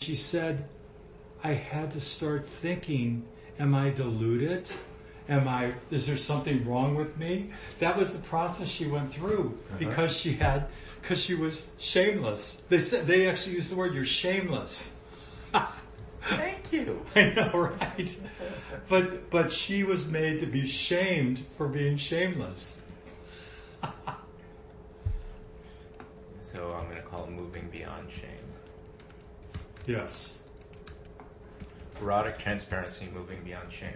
She said, I had to start thinking, am I deluded? Is there something wrong with me? That was the process she went through because she was shameless. They actually used the word, you're shameless. Thank you. I know, right? But she was made to be shamed for being shameless. So I'm going to call it moving beyond shame. Yes. Erotic transparency, moving beyond shame.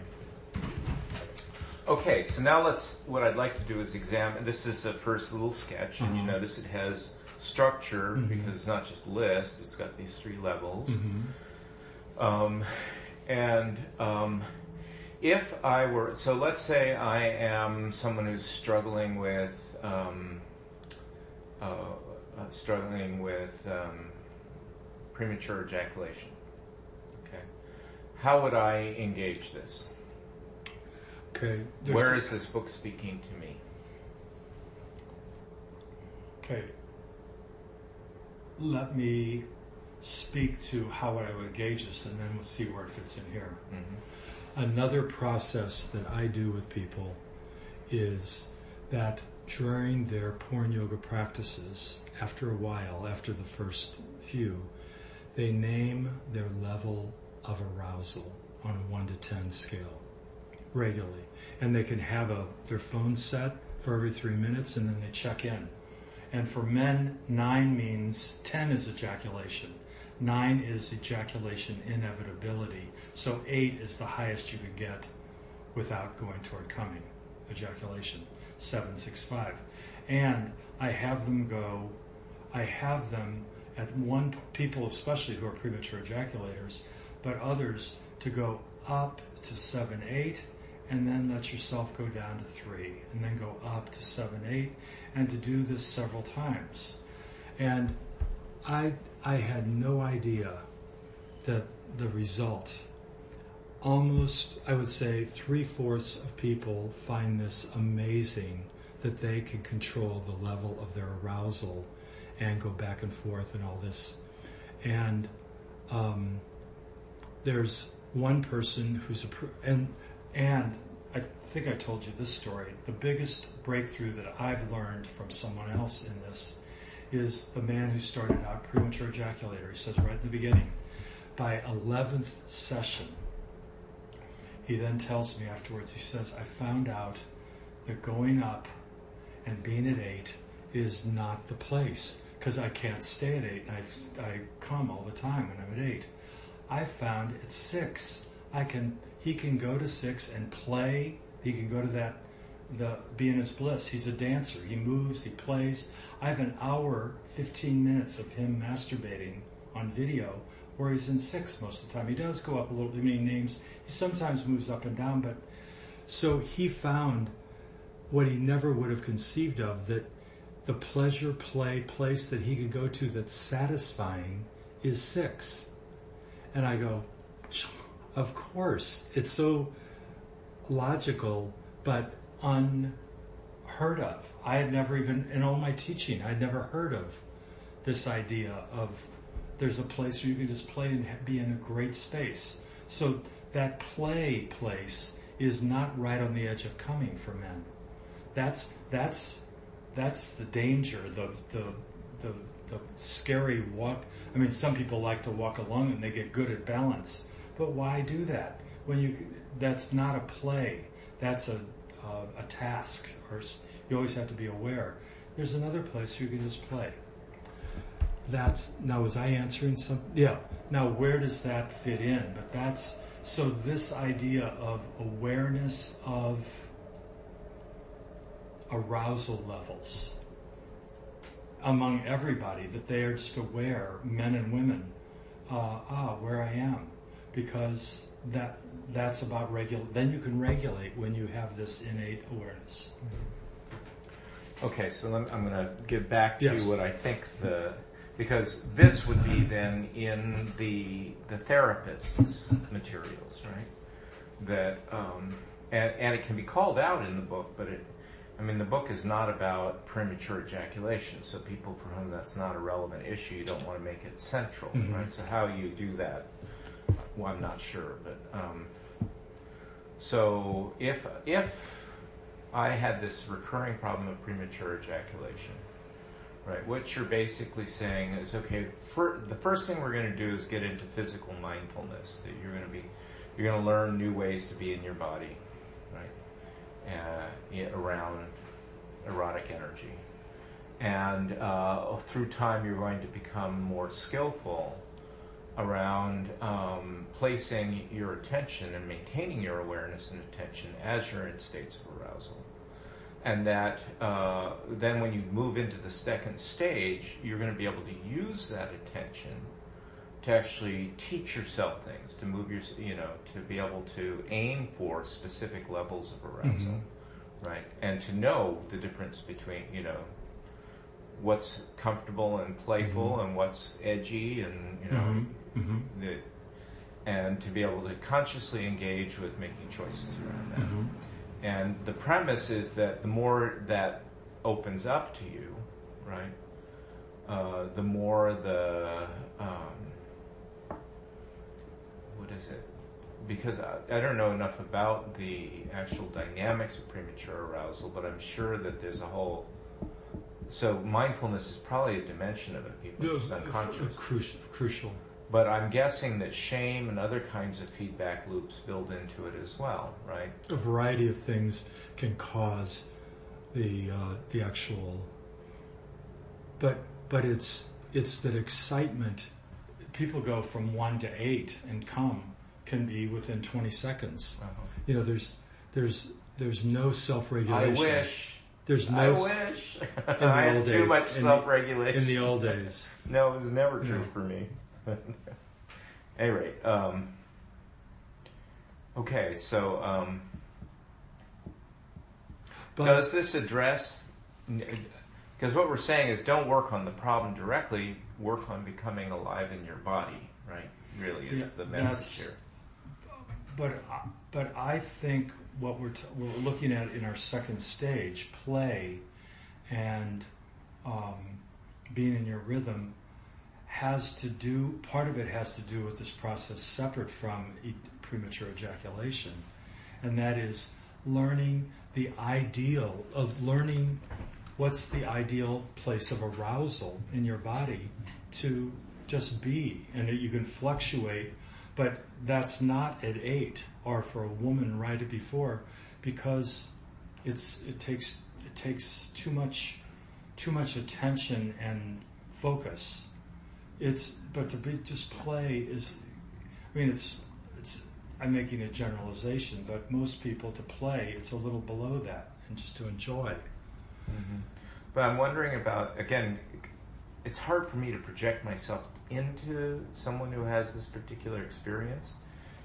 Okay, so now what I'd like to do is examine, this is a first little sketch, and you notice it has structure, because it's not just list, it's got these 3 levels. If I were, so let's say I am someone who's struggling with premature ejaculation. Okay, how would I engage this? Okay. Where is this book speaking to me? Okay. Let me speak to how I would engage this, and then we'll see where it fits in here. Another process that I do with people is that during their porn yoga practices, after a while, after the first few, they name their level of arousal on a 1 to 10 scale regularly. And they can have their phone set for every 3 minutes, and then they check in. And for men, 9 means 10 is ejaculation. 9 is ejaculation inevitability. So 8 is the highest you could get without going toward coming, ejaculation. 7, 6, 5. And I have them at people especially who are premature ejaculators, but others to go up to 7, 8, and then let yourself go down to 3, and then go up to 7, 8, and to do this several times. And I had no idea that the result, almost, I would say, 3/4 of people find this amazing, that they can control the level of their arousal and go back and forth and all this. And there's one person who's and I think I told you this story. The biggest breakthrough that I've learned from someone else in this is the man who started out premature ejaculator. He says right in the beginning, by 11th session, he then tells me afterwards, he says, I found out that going up and being at 8 is not the place, because I can't stay at 8. I come all the time when I'm at 8. I found at 6, he can go to 6 and play. He can go to be in his bliss. He's a dancer. He moves, he plays. I have an hour, 15 minutes of him masturbating on video where he's in 6 most of the time. He does go up a little, he sometimes moves up and down, but so he found what he never would have conceived of, that the pleasure play place that he could go to that's satisfying is 6. And I go, of course, it's so logical, but unheard of. I had never even, in all my teaching, I'd never heard of this idea of there's a place where you can just play and be in a great space. So that play place is not right on the edge of coming for men. That's the danger, the scary walk. I mean, some people like to walk along and they get good at balance, but why do that? That's not a play. That's a task, or you always have to be aware. There's another place where you can just play. Now was I answering some? Yeah. Now where does that fit in? But so this idea of awareness of arousal levels among everybody, that they are just aware, men and women, where I am, because that's about then you can regulate when you have this innate awareness. Okay, so I'm going to get back to Yes. what I think because this would be then in the therapist's materials, right? That and it can be called out in the book, but I mean, the book is not about premature ejaculation, so people for whom that's not a relevant issue, you don't want to make it central, right? So how you do that, well, I'm not sure, but so if I had this recurring problem of premature ejaculation, right, what you're basically saying is, okay, the first thing we're going to do is get into physical mindfulness, that you're going to learn new ways to be in your body, right? Around erotic energy. And through time you're going to become more skillful around placing your attention and maintaining your awareness and attention as you're in states of arousal. And that then when you move into the second stage, you're going to be able to use that attention to actually teach yourself things, to move your, to be able to aim for specific levels of arousal, right? And to know the difference between, what's comfortable and playful and what's edgy and, and to be able to consciously engage with making choices around that. And the premise is that the more that opens up to you, right, the more what is it? Because I don't know enough about the actual dynamics of premature arousal, but I'm sure that there's a whole... So mindfulness is probably a dimension of it. People are just unconscious. Crucial. But I'm guessing that shame and other kinds of feedback loops build into it as well, right? A variety of things can cause the actual... But it's that excitement. People go from 1 to 8 and can be within 20 seconds. There's no self-regulation. I wish. There's no. I wish. I had too much self-regulation in the old days. No, it was never true for me. Any rate, okay. So, does this address? Because what we're saying is, don't work on the problem directly. Work on becoming alive in your body. Right? Really is the message here. But I think what we're looking at in our second stage, play, and being in your rhythm, part of it has to do with this process separate from premature ejaculation, and that is learning what's the ideal place of arousal in your body to just be, and you can fluctuate. But that's not at 8 or for a woman right before, because it takes too much attention and focus. But to be just play is, I'm making a generalization, but most people to play, it's a little below that, and just to enjoy. But I'm wondering about, again, it's hard for me to project myself into someone who has this particular experience,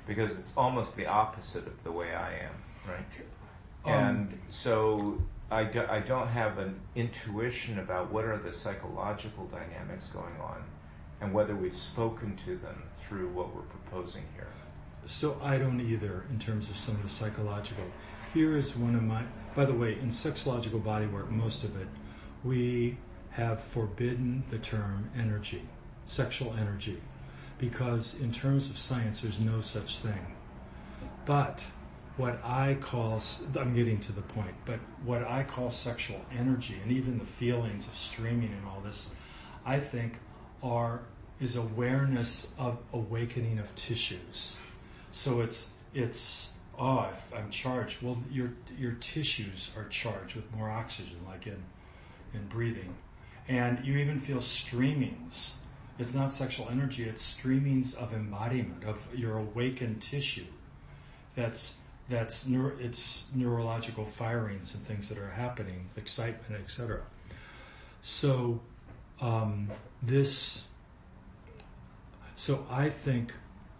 because it's almost the opposite of the way I am, right? And so I don't have an intuition about what are the psychological dynamics going on and whether we've spoken to them through what we're proposing here. So I don't either, in terms of some of the psychological. Here is one of my... By the way, in sexological bodywork, most of it, we have forbidden the term energy, sexual energy, because in terms of science, there's no such thing. But what I call... I'm getting to the point, but what I call sexual energy, and even the feelings of streaming and all this, I think is awareness of awakening of tissues. So if I'm charged, well, your tissues are charged with more oxygen, like in breathing. And you even feel streamings. It's not sexual energy, it's streamings of embodiment, of your awakened tissue. It's neurological firings and things that are happening, excitement, etc. So So I think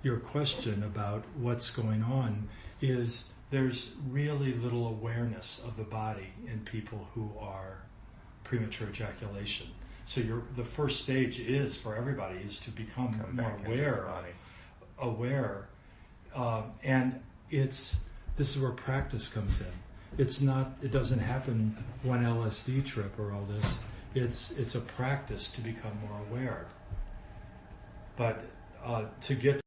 your question about what's going on is there's really little awareness of the body in people who are premature ejaculation. So the first stage is, for everybody, is to become more aware. And this is where practice comes in. it's not. It doesn't happen one LSD trip or all this. It's a practice to become more aware. But to get